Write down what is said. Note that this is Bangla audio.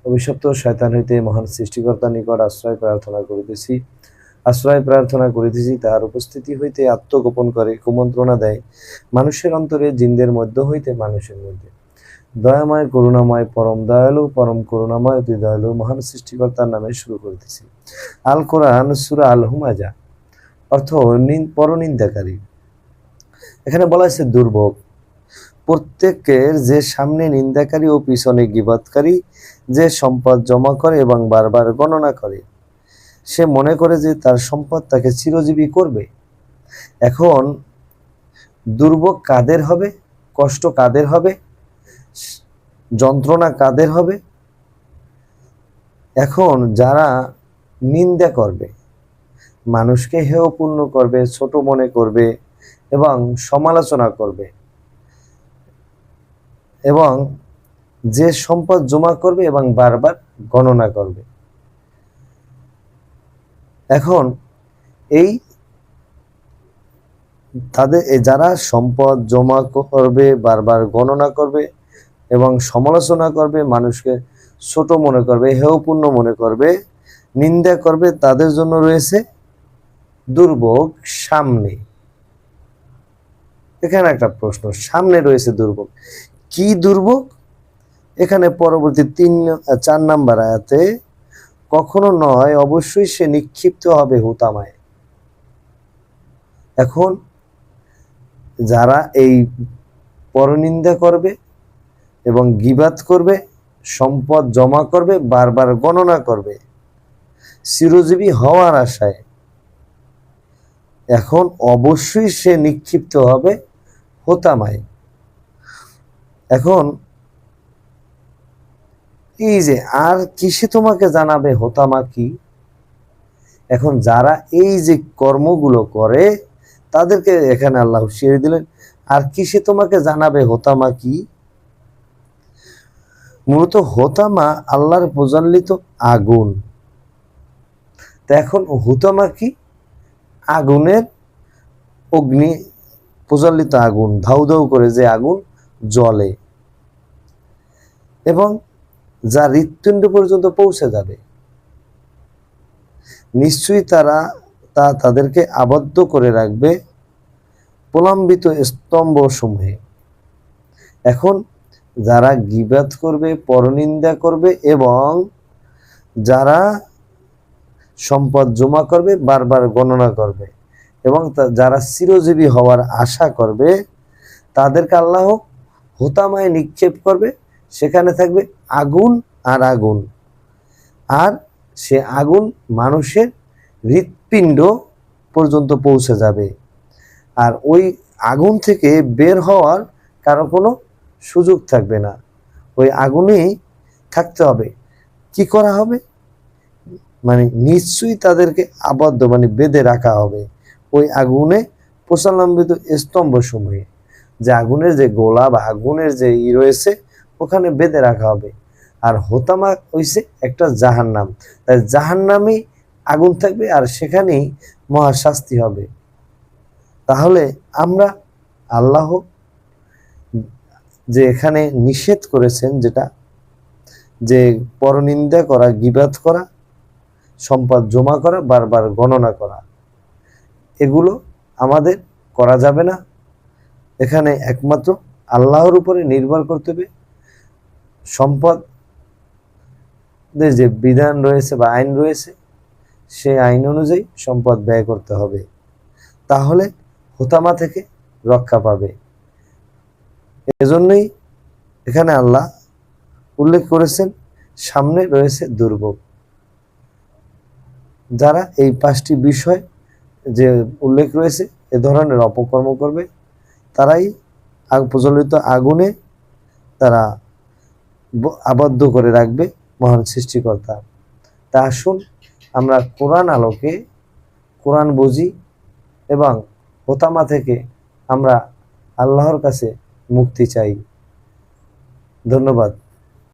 অভিশপ্ত শয়তান হইতে মহান সৃষ্টিকর্তার নিকট আশ্রয় প্রার্থনা করিতেছি তাহার উপস্থিতি হইতে আত্মগোপন করে কুমন্ত্রণা দেয় মানুষের অন্তরে, জিনদের মধ্য হইতে মানুষের মধ্যে। দয়াময় করুণাময় পরম দয়ালু পরম করুণাময় অতি দয়ালু মহান সৃষ্টিকর্তার নামে শুরু করিতেছি। আল কোরআন সূরা আল হুমাজা, অর্থ পরনিন্দাকারী। এখানে বলা হয়েছে দুর্ভোগ। প্রত্যেকের যে সামনে নিন্দাকারী ও পিছনে গীবতকারী, যে সম্পদ জমা করে এবং বারবার গণনা করে, সে মনে করে যে তার সম্পদ তাকে চিরজীবী করবে। এখন দুর্ভোগ কাদের হবে, কষ্ট কাদের হবে, যন্ত্রণা কাদের হবে? এখন যারা নিন্দা করবে, মানুষকে হেয়পূর্ণ করবে, ছোট মনে করবে এবং সমালোচনা করবে, এবং যে সম্পদ জমা করবে এবং বারবার গণনা করবে। এখন এই তাদের যারা সম্পদ জমা করবে, বারবার গণনা করবে এবং সমালোচনা করবে, মানুষকে ছোট মনে করবে, হেয়পূর্ণ মনে করবে, নিন্দা করবে, তাদের জন্য রয়েছে দুর্ভোগ সামনে। এখানে একটা প্রশ্ন, সামনে রয়েছে দুর্ভোগ। কি দুর্ভোগ? এখানে পরবর্তী 4 নাম্বার আয়াতে, কখনো নয় অবশ্যই সে নিক্ষিপ্ত হবে হুতামায়। এখন যারা এই পরনিন্দা করবে এবং গীবাত করবে, সম্পদ জমা করবে, বারবার গণনা করবে, চিরজীবী হওয়ার আশায়, এখন অবশ্যই সে নিক্ষিপ্ত হবে হোতামায়। এখন এই যে আর কিসে তোমাকে জানাবে হোতামা কি? এখন যারা এই যে কর্মগুলো করে তাদেরকে এখানে আল্লাহ হুঁশিয়ারি দিলেন, আর কিসে তোমাকে জানাবে হোতামা কি? মূলত হোতামা আল্লাহর প্রজ্বলিত আগুন। তা এখন হোতামা কি? আগুনের অগ্নি, প্রজ্বলিত আগুন, ধাউ ধাউ করে যে আগুন জ্বলে এবং যা হৃৎপিণ্ড পর্যন্ত পৌঁছে যাবে। নিশ্চয়ই তাদেরকে আবদ্ধ করে রাখবে প্রলম্বিত স্তম্ভ সমূহে। এখন যারা গীবাত করবে, পরনিন্দা করবে এবং যারা সম্পদ জমা করবে, বারবার গণনা করবে এবং যারা চিরজীবী হওয়ার আশা করবে, তাদেরকে আল্লাহ হোতামায় নিক্ষেপ করবে। সেখানে থাকবে আগুন আর আগুন, আর সে আগুন মানুষের হৃৎপিণ্ড পর্যন্ত পৌঁছে যাবে। আর ওই আগুন থেকে বের হওয়ার কারো কোনো সুযোগ থাকবে না, ওই আগুনেই থাকতে হবে। কি করা হবে? মানে নিশ্চয়ই তাদেরকে আবদ্ধ, মানে বেঁধে রাখা হবে ওই আগুনে প্রচলম্বিত স্তম্ভ সমূহে। যে আগুনের যে গোলা বা আগুনের যে রয়েছে, ওখানে বেঁধে রাখা হবে। আর হোতামা হইছে একটা জাহান্নাম, তাই জাহান্নামই আগুন থাকবে আর সেখানেই মহাশাস্তি হবে। তাহলে আমরা আল্লাহ যে এখানে নিষেধ করেছেন, যেটা যে পরনিন্দা করা, গীবাত করা, সম্পদ জমা করা, বারবার গণনা করা, এগুলো আমাদের করা যাবে না। এখানে একমাত্র আল্লাহর উপরে নির্ভর করতে হবে। সম্পদের যে বিধান রয়েছে বা আইন রয়েছে, সেই আইন অনুযায়ী সম্পদ ব্যয় করতে হবে, তাহলে হোতামা থেকে রক্ষা পাবে। এজন্যই এখানে আল্লাহ উল্লেখ করেছেন সামনে রয়েছে দুর্ভোগ। যারা এই 5টি বিষয় যে উল্লেখ রয়েছে এ ধরনের অপকর্ম করবে, তারাই প্রজ্বলিত আগুনে তারা আবদ্ধ করে রাখবে মহান সৃষ্টিকর্তা। তা আসুন আমরা কোরআন আলোকে কোরআন বুঝি এবং হোতামা থেকে আমরা আল্লাহর কাছে মুক্তি চাই। ধন্যবাদ।